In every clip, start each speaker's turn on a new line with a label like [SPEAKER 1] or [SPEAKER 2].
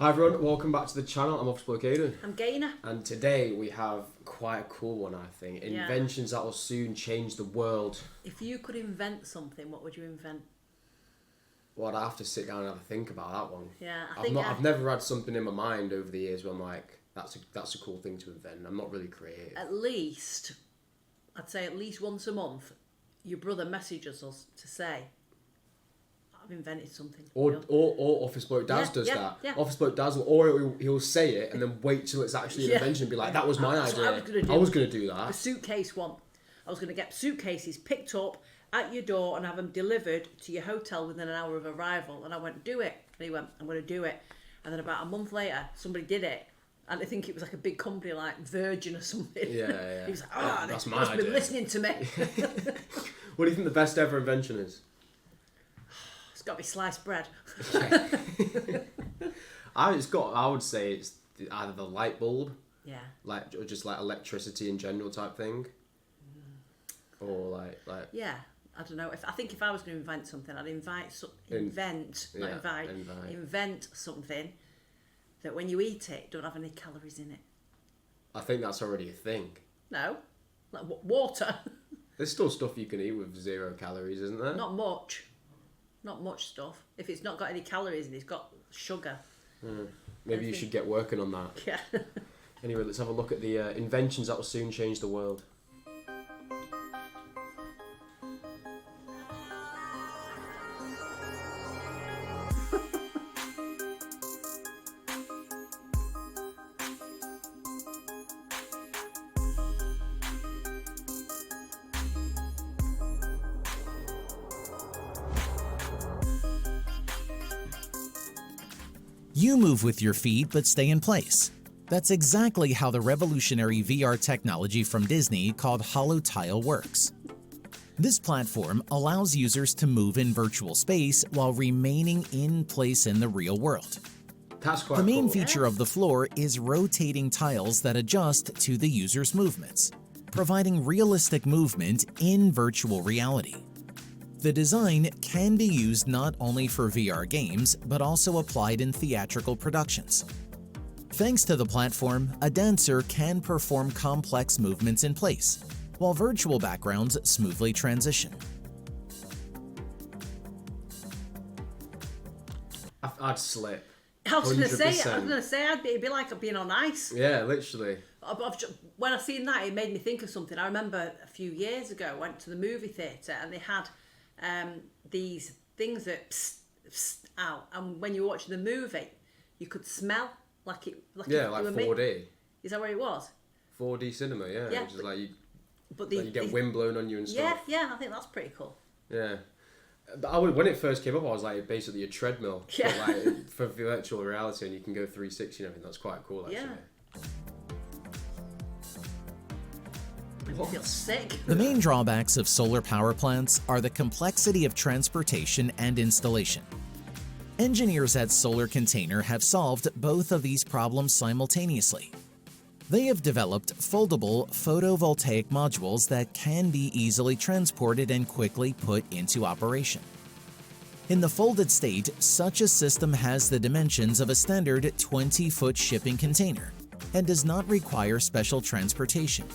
[SPEAKER 1] Hi everyone, welcome back to the channel. I'm Lattice Blocks Aidan.
[SPEAKER 2] I'm Gaynor.
[SPEAKER 1] And today we have quite a cool one, I think. Inventions that will soon change the world.
[SPEAKER 2] If you could invent something, what would you invent?
[SPEAKER 1] Well, I'd have to sit down and have a think about that one.
[SPEAKER 2] Yeah,
[SPEAKER 1] I've never had something in my mind over the years where I'm like, that's a cool thing to invent. I'm not really creative.
[SPEAKER 2] I'd say at least once a month, your brother messages us to say, I've invented something.
[SPEAKER 1] Or Office Bloke Daz does that. Yeah. Office Bloke Daz, or he'll say it and then wait till it's actually an invention and be like, that was my idea. I was going to do that.
[SPEAKER 2] The suitcase one. I was going to get suitcases picked up at your door and have them delivered to your hotel within an hour of arrival. And I went, do it. And he went, I'm going to do it. And then about a month later, somebody did it. And I think it was like a big company like Virgin or something.
[SPEAKER 1] Yeah.
[SPEAKER 2] He was like,
[SPEAKER 1] that's my idea.
[SPEAKER 2] Been listening to me.
[SPEAKER 1] What do you think the best ever invention is?
[SPEAKER 2] It's got to be sliced bread.
[SPEAKER 1] I would say it's either the light bulb, or just like electricity in general type thing, or like.
[SPEAKER 2] Yeah, I don't know. I think if I was going to invent something, I'd invent something that when you eat it, don't have any calories in it. I
[SPEAKER 1] think that's already a thing.
[SPEAKER 2] No, like water.
[SPEAKER 1] There's still stuff you can eat with 0 calories, isn't there?
[SPEAKER 2] Not much. Not much stuff. If it's not got any calories and it's got sugar.
[SPEAKER 1] Maybe you should get working on that.
[SPEAKER 2] Yeah.
[SPEAKER 1] Anyway, let's have a look at the inventions that will soon change the world.
[SPEAKER 3] You move with your feet but stay in place. That's exactly how the revolutionary VR technology from Disney called Holotile works. This platform allows users to move in virtual space while remaining in place in the real world.
[SPEAKER 1] That's quite
[SPEAKER 3] The main
[SPEAKER 1] cool.
[SPEAKER 3] feature of the floor is rotating tiles that adjust to the user's movements, providing realistic movement in virtual reality. The design can be used not only for VR games, but also applied in theatrical productions. Thanks to the platform, a dancer can perform complex movements in place, while virtual backgrounds smoothly transition.
[SPEAKER 1] I'd slip.
[SPEAKER 2] I was going to say, it'd be like being on ice.
[SPEAKER 1] Yeah, literally.
[SPEAKER 2] When I seen that, it made me think of something. I remember a few years ago, I went to the movie theatre and they had these things that psst out, and when you watch the movie, you could smell like
[SPEAKER 1] 4D.
[SPEAKER 2] Is that where it was?
[SPEAKER 1] 4D cinema, yeah. Which is like you get wind blown on you and stuff.
[SPEAKER 2] Yeah, I think that's pretty cool.
[SPEAKER 1] Yeah. When it first came up, I was like, basically a treadmill, but like for virtual reality, and you can go 360 and everything. That's quite cool, actually.
[SPEAKER 2] Yeah. I feel sick.
[SPEAKER 3] The main drawbacks of solar power plants are the complexity of transportation and installation. Engineers at Solar Container have solved both of these problems simultaneously. They have developed foldable photovoltaic modules that can be easily transported and quickly put into operation. In the folded state, such a system has the dimensions of a standard 20-foot shipping container and does not require special transportation.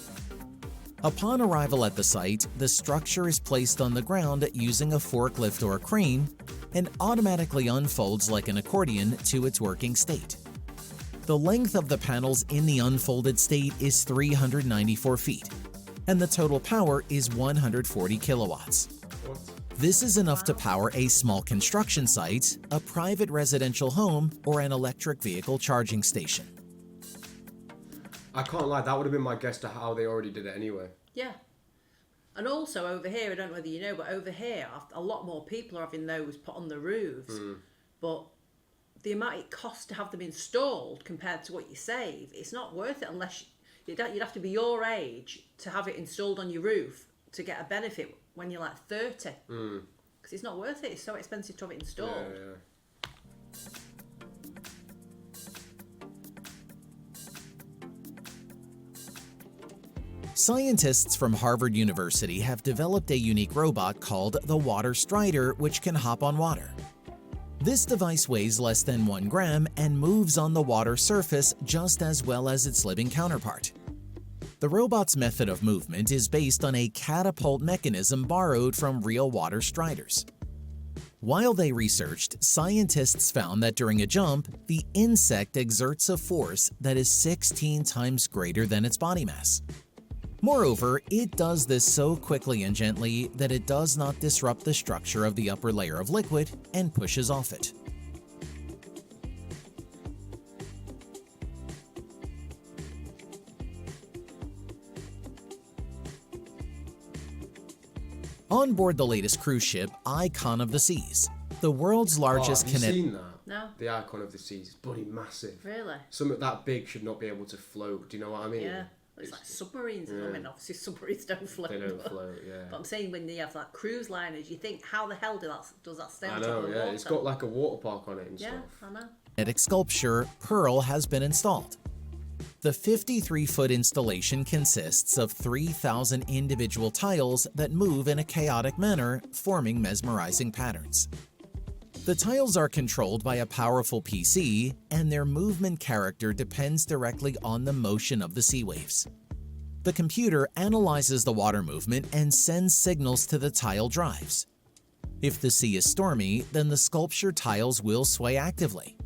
[SPEAKER 3] Upon arrival at the site, the structure is placed on the ground using a forklift or crane and automatically unfolds like an accordion to its working state. The length of the panels in the unfolded state is 394 feet, and the total power is 140 kilowatts. This is enough to power a small construction site, a private residential home, or an electric vehicle charging station.
[SPEAKER 1] I can't lie, that would have been my guess to how they already did it anyway.
[SPEAKER 2] Yeah. And also over here, I don't know whether you know, but over here, a lot more people are having those put on the roofs. But the amount it costs to have them installed compared to what you save, it's not worth it unless you'd have to be your age to have it installed on your roof to get a benefit when you're like 30. Because it's not worth it. It's so expensive to have it installed.
[SPEAKER 1] Yeah.
[SPEAKER 3] Scientists from Harvard University have developed a unique robot called the Water Strider, which can hop on water. This device weighs less than 1 gram and moves on the water surface just as well as its living counterpart. The robot's method of movement is based on a catapult mechanism borrowed from real water striders. While they researched, scientists found that during a jump, the insect exerts a force that is 16 times greater than its body mass. Moreover, it does this so quickly and gently that it does not disrupt the structure of the upper layer of liquid and pushes off it. On board the latest cruise ship, Icon of the Seas, the world's largest
[SPEAKER 1] Have you
[SPEAKER 3] kinetic...
[SPEAKER 1] seen that?
[SPEAKER 2] No.
[SPEAKER 1] The Icon of the Seas. It's bloody massive.
[SPEAKER 2] Really?
[SPEAKER 1] Something that big should not be able to float. Do you know what I mean?
[SPEAKER 2] Yeah. It's like submarines. I mean, obviously submarines don't float.
[SPEAKER 1] They don't float, yeah.
[SPEAKER 2] But I'm saying when they have like cruise liners, you think, how the hell does that stay on
[SPEAKER 1] I
[SPEAKER 2] top
[SPEAKER 1] know,
[SPEAKER 2] of the
[SPEAKER 1] yeah.
[SPEAKER 2] water?
[SPEAKER 1] It's got like a water park on it and
[SPEAKER 2] Yeah,
[SPEAKER 1] stuff.
[SPEAKER 2] I know.
[SPEAKER 3] Kinetic sculpture, Pearl, has been installed. The 53-foot installation consists of 3,000 individual tiles that move in a chaotic manner, forming mesmerizing patterns. The tiles are controlled by a powerful PC, and their movement character depends directly on the motion of the sea waves. The computer analyzes the water movement and sends signals to the tile drives. If the sea is stormy, then the sculpture tiles will sway actively.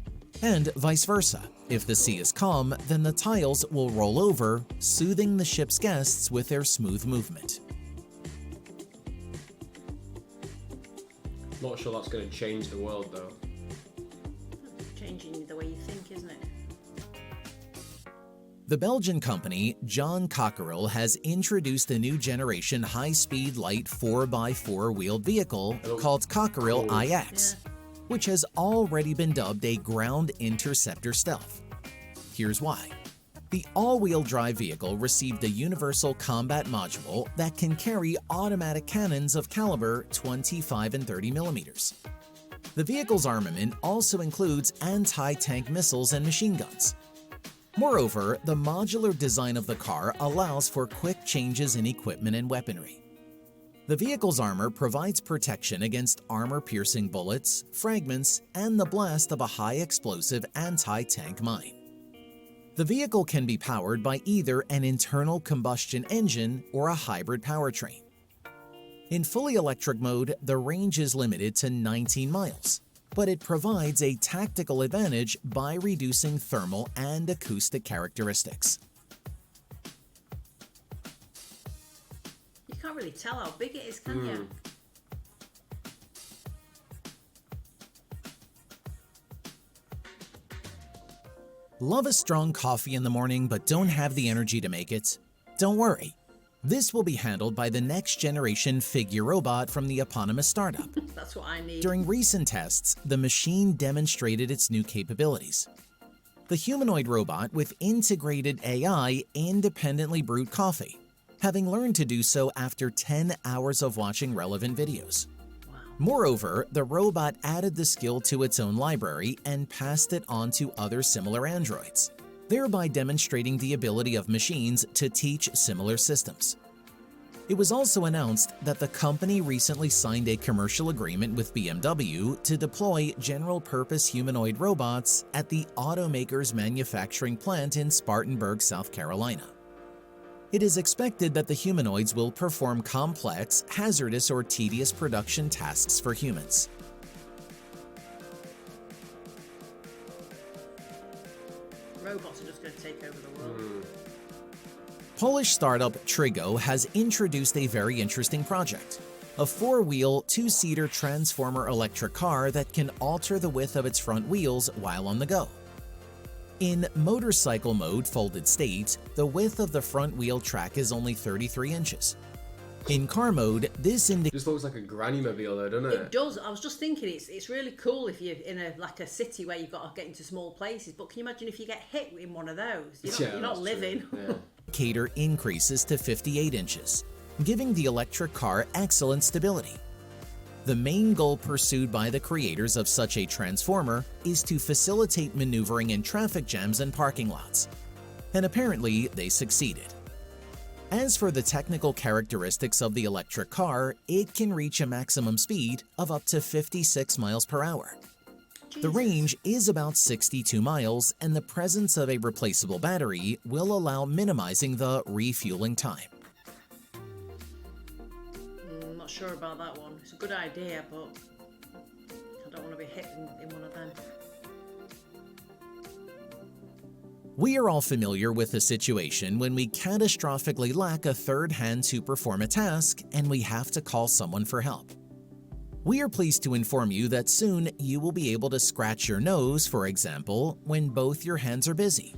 [SPEAKER 3] And vice versa. If the sea is calm, then the tiles will roll over, soothing the ship's guests with their smooth movement.
[SPEAKER 1] Not sure that's going to change the world though.
[SPEAKER 2] Changing the way you think, isn't it?
[SPEAKER 3] The Belgian company John Cockerill has introduced a new generation high-speed light 4x4 wheeled vehicle called Cockerill iX, which has already been dubbed a ground interceptor stealth. Here's why. The all-wheel drive vehicle received a universal combat module that can carry automatic cannons of caliber 25 and 30 millimeters. The vehicle's armament also includes anti-tank missiles and machine guns. Moreover, the modular design of the car allows for quick changes in equipment and weaponry. The vehicle's armor provides protection against armor-piercing bullets, fragments, and the blast of a high-explosive anti-tank mine. The vehicle can be powered by either an internal combustion engine or a hybrid powertrain. In fully electric mode, the range is limited to 19 miles, but it provides a tactical advantage by reducing thermal and acoustic characteristics.
[SPEAKER 2] You can't really tell how big it is, can you?
[SPEAKER 3] Love a strong coffee in the morning but don't have the energy to make it? Don't worry. This will be handled by the next generation figure robot from the eponymous startup.
[SPEAKER 2] That's what I need.
[SPEAKER 3] During recent tests, the machine demonstrated its new capabilities. The humanoid robot with integrated AI independently brewed coffee, having learned to do so after 10 hours of watching relevant videos.
[SPEAKER 2] Wow.
[SPEAKER 3] Moreover, the robot added the skill to its own library and passed it on to other similar androids, thereby demonstrating the ability of machines to teach similar systems. It was also announced that the company recently signed a commercial agreement with BMW to deploy general-purpose humanoid robots at the automaker's manufacturing plant in Spartanburg, South Carolina. It is expected that the humanoids will perform complex, hazardous, or tedious production tasks for humans.
[SPEAKER 2] Robots are just going to take over the world.
[SPEAKER 3] Polish startup Trigo has introduced a very interesting project, a four-wheel, two-seater transformer electric car that can alter the width of its front wheels while on the go. In motorcycle mode folded state, the width of the front wheel track is only 33 inches. In car mode, this
[SPEAKER 1] Just looks like a granny mobile though, doesn't it?
[SPEAKER 2] It does. I was just thinking it's really cool if you're in a city where you've got to get into small places. But can you imagine if you get hit in one of those? You're not living.
[SPEAKER 1] Yeah.
[SPEAKER 3] indicator increases to 58 inches, giving the electric car excellent stability. The main goal pursued by the creators of such a transformer is to facilitate maneuvering in traffic jams and parking lots. And apparently, they succeeded. As for the technical characteristics of the electric car, it can reach a maximum speed of up to 56 miles per hour. The range is about 62 miles, and the presence of a replaceable battery will allow minimizing the refueling time.
[SPEAKER 2] I'm not sure about that one. It's a good idea, but I don't want to be hit in one of them.
[SPEAKER 3] We are all familiar with the situation when we catastrophically lack a third hand to perform a task and we have to call someone for help. We are pleased to inform you that soon you will be able to scratch your nose, for example, when both your hands are busy.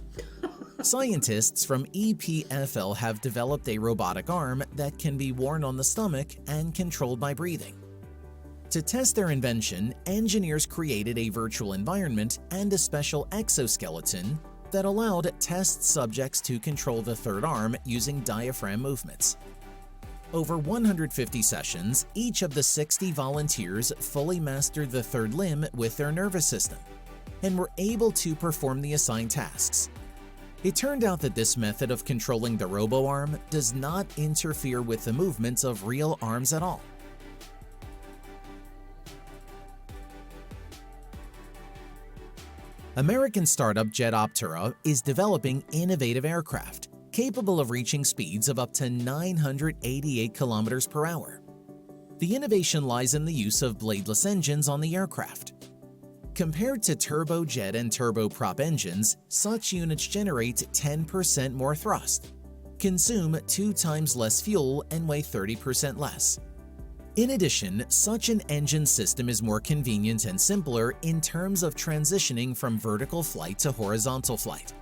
[SPEAKER 3] Scientists from EPFL have developed a robotic arm that can be worn on the stomach and controlled by breathing. To test their invention, engineers created a virtual environment and a special exoskeleton that allowed test subjects to control the third arm using diaphragm movements. Over 150 sessions, each of the 60 volunteers fully mastered the third limb with their nervous system and were able to perform the assigned tasks. It turned out that this method of controlling the robo-arm does not interfere with the movements of real arms at all. American startup Jetoptera is developing innovative aircraft capable of reaching speeds of up to 988 kilometers per hour. The innovation lies in the use of bladeless engines on the aircraft. Compared to turbojet and turboprop engines, such units generate 10% more thrust, consume 2 times less fuel, and weigh 30% less. In addition, such an engine system is more convenient and simpler in terms of transitioning from vertical flight to horizontal flight.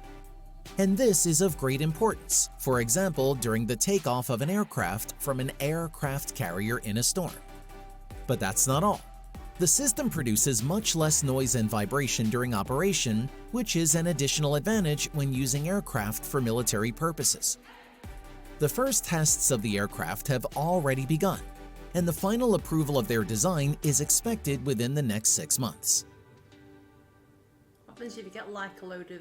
[SPEAKER 3] And this is of great importance, for example, during the takeoff of an aircraft from an aircraft carrier in a storm. But that's not all. The system produces much less noise and vibration during operation, which is an additional advantage when using aircraft for military purposes. The first tests of the aircraft have already begun, and the final approval of their design is expected within the next 6 months.
[SPEAKER 2] What happens if you get like a load of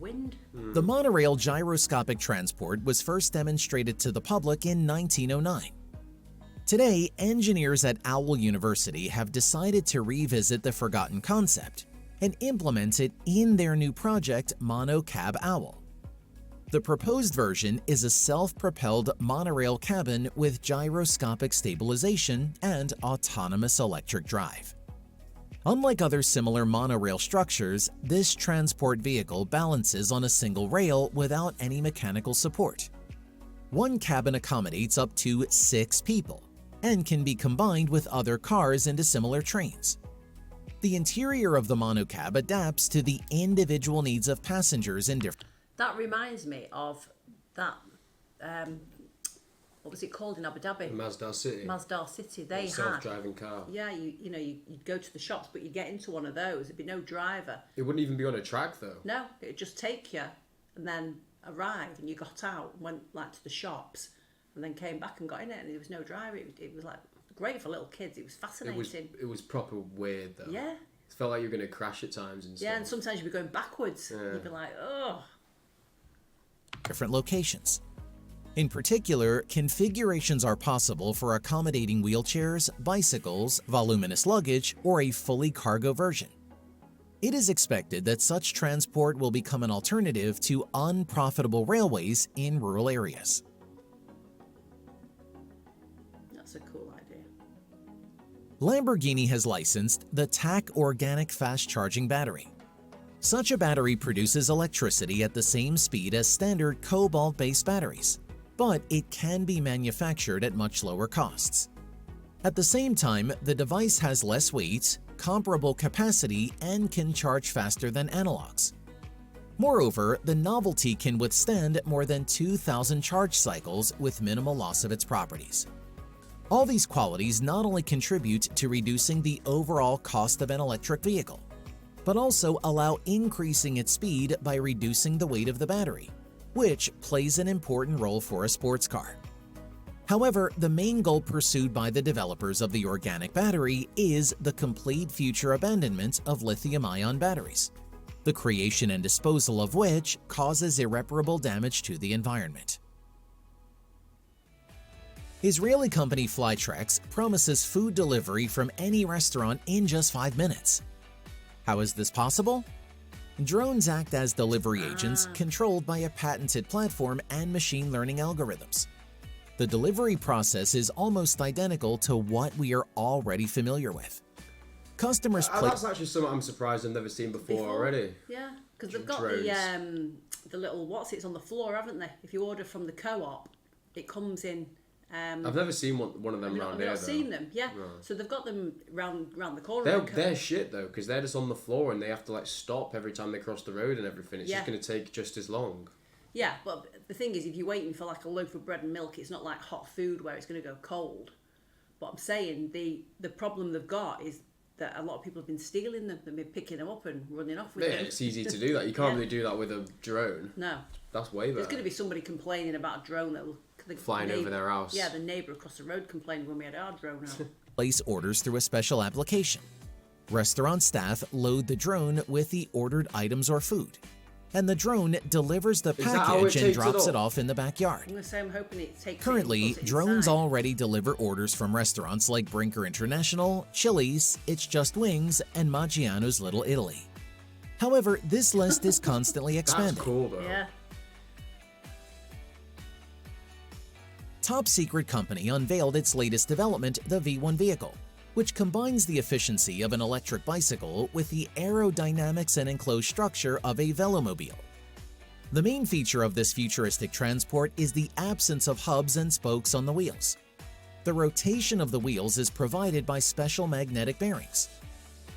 [SPEAKER 2] wind?
[SPEAKER 3] The monorail gyroscopic transport was first demonstrated to the public in 1909. Today, engineers at Owl University have decided to revisit the forgotten concept and implement it in their new project, Monocab Owl. The proposed version is a self-propelled monorail cabin with gyroscopic stabilization and autonomous electric drive. Unlike other similar monorail structures, this transport vehicle balances on a single rail without any mechanical support. One cabin accommodates up to 6 people and can be combined with other cars into similar trains. The interior of the monocab adapts to the individual needs of passengers in different.
[SPEAKER 2] That reminds me of that, what was it called in Abu Dhabi?
[SPEAKER 1] Masdar City.
[SPEAKER 2] Masdar City. They had
[SPEAKER 1] self-driving car.
[SPEAKER 2] Yeah, you'd go to the shops, but you'd get into one of those. There'd be no driver.
[SPEAKER 1] It wouldn't even be on a track though.
[SPEAKER 2] No, it'd just take you and then arrive, and you got out and went like to the shops, and then came back and got in it, and there was no driver. It was like great for little kids. It was fascinating.
[SPEAKER 1] It was proper weird though.
[SPEAKER 2] Yeah.
[SPEAKER 1] It felt like you were going to crash at times and stuff.
[SPEAKER 2] Yeah, and sometimes you'd be going backwards.
[SPEAKER 1] Yeah.
[SPEAKER 2] You'd be like, oh.
[SPEAKER 3] Different locations. In particular, configurations are possible for accommodating wheelchairs, bicycles, voluminous luggage, or a fully cargo version. It is expected that such transport will become an alternative to unprofitable railways in rural areas.
[SPEAKER 2] That's a cool idea.
[SPEAKER 3] Lamborghini has licensed the TAC Organic Fast Charging Battery. Such a battery produces electricity at the same speed as standard cobalt-based batteries, but it can be manufactured at much lower costs. At the same time, the device has less weight, comparable capacity, and can charge faster than analogs. Moreover, the novelty can withstand more than 2,000 charge cycles with minimal loss of its properties. All these qualities not only contribute to reducing the overall cost of an electric vehicle, but also allow increasing its speed by reducing the weight of the battery, which plays an important role for a sports car. However, the main goal pursued by the developers of the organic battery is the complete future abandonment of lithium-ion batteries, the creation and disposal of which causes irreparable damage to the environment. Israeli company Flytrex promises food delivery from any restaurant in just 5 minutes. How is this possible? Drones act as delivery agents controlled by a patented platform and machine learning algorithms. The delivery process is almost identical to what we are already familiar with. Customers
[SPEAKER 1] That's actually something I'm surprised I've never seen before already.
[SPEAKER 2] Yeah, because they've got the little it's on the floor, haven't they? If you order from the co-op, it comes in.
[SPEAKER 1] I've never seen one of them around here.
[SPEAKER 2] I've seen them, yeah. No. So they've got them round the corner.
[SPEAKER 1] They're shit though, because they're just on the floor and they have to like stop every time they cross the road and everything. It's just going to take just as long.
[SPEAKER 2] Yeah, but the thing is, if you're waiting for like a loaf of bread and milk, it's not like hot food where it's going to go cold. But I'm saying the problem they've got is that a lot of people have been stealing them. They've been picking them up and running off with them.
[SPEAKER 1] Yeah, it's easy to do that. You can't really do that with a drone.
[SPEAKER 2] No.
[SPEAKER 1] That's way better.
[SPEAKER 2] There's going to be somebody complaining about a drone that will...
[SPEAKER 1] Flying over their house.
[SPEAKER 2] Yeah, the neighbour across the road complained when we had our drone out.
[SPEAKER 3] Place orders through a special application. Restaurant staff load the drone with the ordered items or food, and the drone delivers the package and drops it off in the backyard.
[SPEAKER 2] I'm going to say I'm hoping it takes
[SPEAKER 3] Currently, drones already deliver orders from restaurants like Brinker International, Chili's, It's Just Wings, and Maggiano's Little Italy. However, this list is constantly expanding.
[SPEAKER 1] That's cool though.
[SPEAKER 2] Yeah.
[SPEAKER 3] Top Secret Company unveiled its latest development, the V1 vehicle, which combines the efficiency of an electric bicycle with the aerodynamics and enclosed structure of a velomobile. The main feature of this futuristic transport is the absence of hubs and spokes on the wheels. The rotation of the wheels is provided by special magnetic bearings.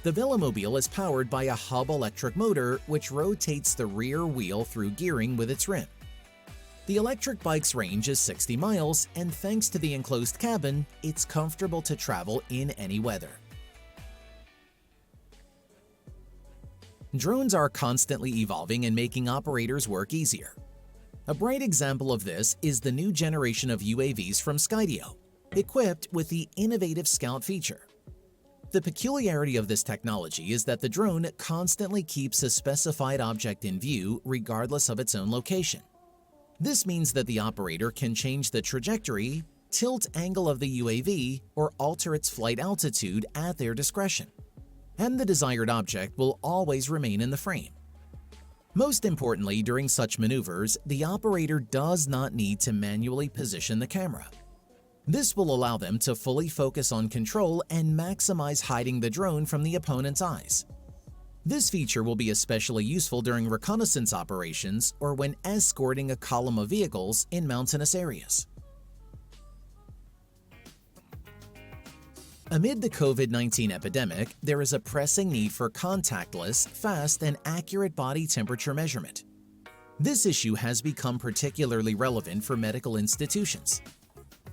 [SPEAKER 3] The velomobile is powered by a hub electric motor which rotates the rear wheel through gearing with its rim. The electric bike's range is 60 miles, and thanks to the enclosed cabin, it's comfortable to travel in any weather. Drones are constantly evolving and making operators' work easier. A bright example of this is the new generation of UAVs from Skydio, equipped with the innovative Scout feature. The peculiarity of this technology is that the drone constantly keeps a specified object in view regardless of its own location. This means that the operator can change the trajectory, tilt angle of the UAV, or alter its flight altitude at their discretion, and the desired object will always remain in the frame. Most importantly, during such maneuvers, the operator does not need to manually position the camera. This will allow them to fully focus on control and maximize hiding the drone from the opponent's eyes. This feature will be especially useful during reconnaissance operations or when escorting a column of vehicles in mountainous areas. Amid the COVID-19 epidemic, there is a pressing need for contactless, fast, and accurate body temperature measurement. This issue has become particularly relevant for medical institutions.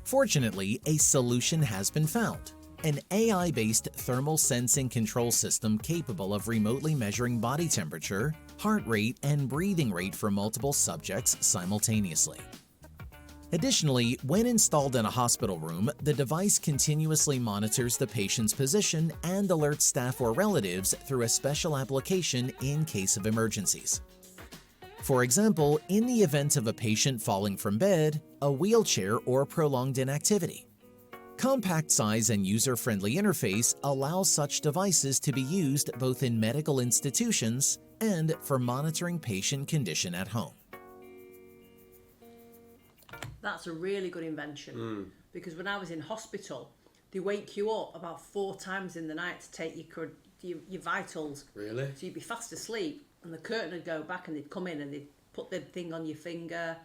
[SPEAKER 3] Fortunately, a solution has been found. An AI-based thermal sensing control system capable of remotely measuring body temperature, heart rate, and breathing rate for multiple subjects simultaneously. Additionally, when installed in a hospital room, the device continuously monitors the patient's position and alerts staff or relatives through a special application in case of emergencies. For example, in the event of a patient falling from bed, a wheelchair, or prolonged inactivity. Compact size and user-friendly interface allows such devices to be used both in medical institutions and for monitoring patient condition at home.
[SPEAKER 2] That's a really good invention because when I was in hospital, they wake you up about 4 times in the night to take your vitals.
[SPEAKER 1] Really?
[SPEAKER 2] So you'd be fast asleep and the curtain would go back and they'd come in and they'd put the thing on your finger,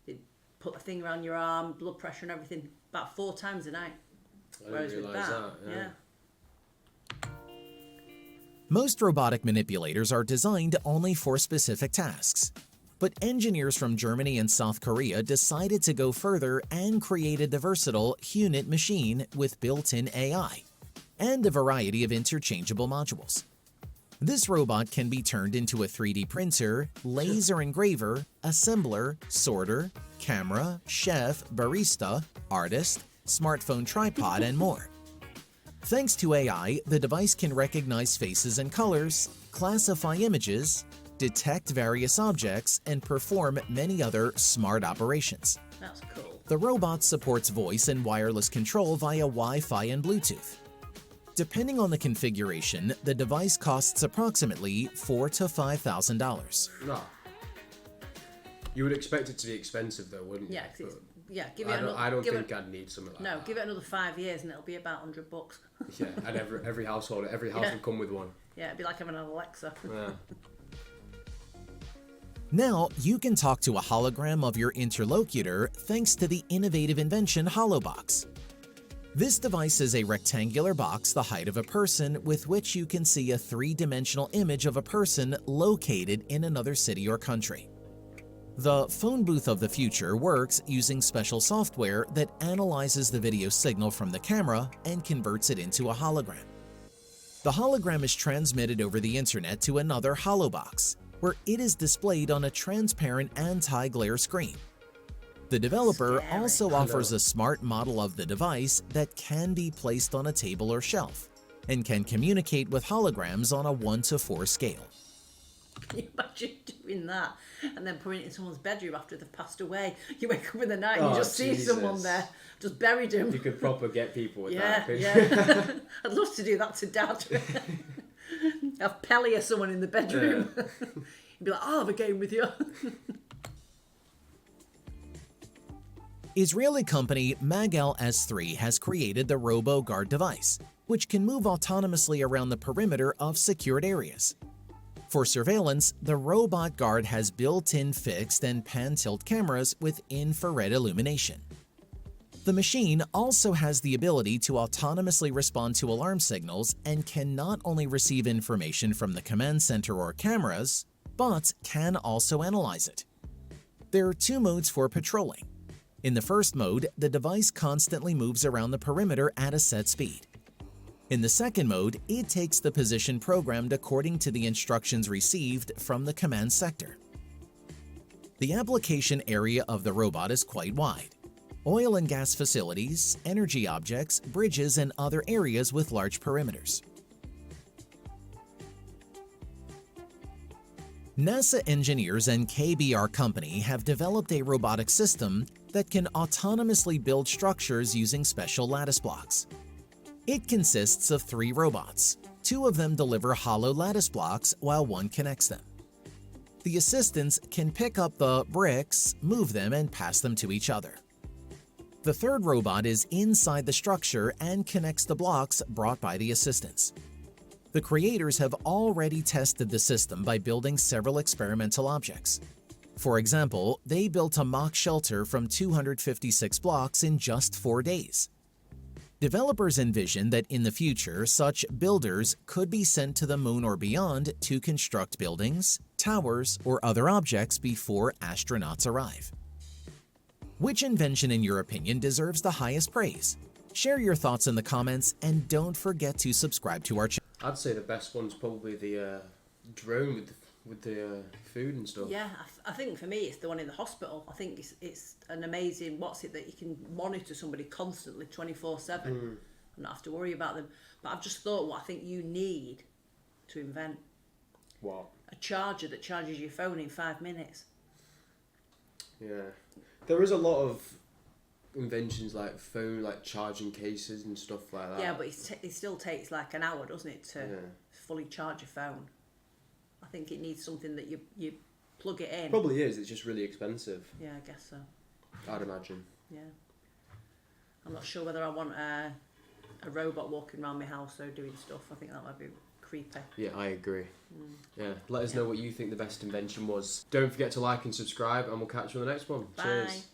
[SPEAKER 2] they'd put the thing around your arm, blood pressure and everything, about 4 times a night.
[SPEAKER 1] I didn't realise that.
[SPEAKER 2] Yeah.
[SPEAKER 3] Most robotic manipulators are designed only for specific tasks. But engineers from Germany and South Korea decided to go further and created the versatile Hunit machine with built-in AI and a variety of interchangeable modules. This robot can be turned into a 3D printer, laser engraver, assembler, sorter, camera, chef, barista, artist, smartphone tripod, and more. Thanks to AI, the device can recognize faces and colors, classify images, detect various objects, and perform many other smart operations.
[SPEAKER 2] That's cool.
[SPEAKER 3] The robot supports voice and wireless control via Wi-Fi and Bluetooth. Depending on the configuration, the device costs approximately $4,000 to $5,000.
[SPEAKER 1] No. You would expect it to be expensive though, wouldn't you?
[SPEAKER 2] Yeah, cause
[SPEAKER 1] I don't think I'd need something like that.
[SPEAKER 2] No, give it another 5 years and it'll be about $100.
[SPEAKER 1] Yeah, and every house would come with one.
[SPEAKER 2] Yeah, it'd be like having an Alexa.
[SPEAKER 1] Yeah.
[SPEAKER 3] Now, you can talk to a hologram of your interlocutor thanks to the innovative invention Hollowbox. This device is a rectangular box the height of a person with which you can see a three-dimensional image of a person located in another city or country. The phone booth of the future works using special software that analyzes the video signal from the camera and converts it into a hologram. The hologram is transmitted over the internet to another Hollowbox, where it is displayed on a transparent anti-glare screen. The developer also offers a smart model of the device that can be placed on a table or shelf and can communicate with holograms on a 1:4 scale.
[SPEAKER 2] Can you imagine doing that and then putting it in someone's bedroom after they've passed away? You wake up in the night and you just see someone there, just buried him.
[SPEAKER 1] You could proper get people with that.
[SPEAKER 2] Yeah. I'd love to do that to Dad. Have Pelly or someone in the bedroom. Yeah. He'd be like, I'll have a game with you.
[SPEAKER 3] Israeli company Magal S3 has created the RoboGuard device, which can move autonomously around the perimeter of secured areas. For surveillance, the robot guard has built-in fixed and pan-tilt cameras with infrared illumination. The machine also has the ability to autonomously respond to alarm signals and can not only receive information from the command center or cameras, but can also analyze it. There are two modes for patrolling. In the first mode, the device constantly moves around the perimeter at a set speed. In the second mode, it takes the position programmed according to the instructions received from the command sector. The application area of the robot is quite wide. Oil and gas facilities, energy objects, bridges, and other areas with large perimeters. NASA engineers and KBR Company have developed a robotic system that can autonomously build structures using special lattice blocks. It consists of 3 robots. 2 of them deliver hollow lattice blocks while one connects them. The assistants can pick up the bricks, move them, and pass them to each other. The third robot is inside the structure and connects the blocks brought by the assistants. The creators have already tested the system by building several experimental objects. For example, they built a mock shelter from 256 blocks in just 4 days. Developers envision that in the future, such builders could be sent to the moon or beyond to construct buildings, towers, or other objects before astronauts arrive. Which invention, in your opinion, deserves the highest praise? Share your thoughts in the comments and don't forget to subscribe to our channel.
[SPEAKER 1] I'd say the best one's probably the drone with the food and stuff.
[SPEAKER 2] Yeah, I think for me it's the one in the hospital. I think it's an amazing, that you can monitor somebody constantly 24/7 and not have to worry about them. But I've just thought what I think you need to invent.
[SPEAKER 1] What?
[SPEAKER 2] A charger that charges your phone in 5 minutes.
[SPEAKER 1] Yeah. There is a lot of inventions like phone, like charging cases and stuff like that.
[SPEAKER 2] Yeah, but it still takes like an hour, doesn't it, to fully charge a phone. I think it needs something that you plug it in.
[SPEAKER 1] Probably is. It's just really expensive.
[SPEAKER 2] Yeah, I guess so.
[SPEAKER 1] I'd imagine.
[SPEAKER 2] Yeah. I'm not sure whether I want a robot walking around my house though doing stuff. I think that might be creepy.
[SPEAKER 1] Yeah, I agree. Yeah, let us know what you think the best invention was. Don't forget to like and subscribe, and we'll catch you on the next one.
[SPEAKER 2] Bye.
[SPEAKER 1] Cheers.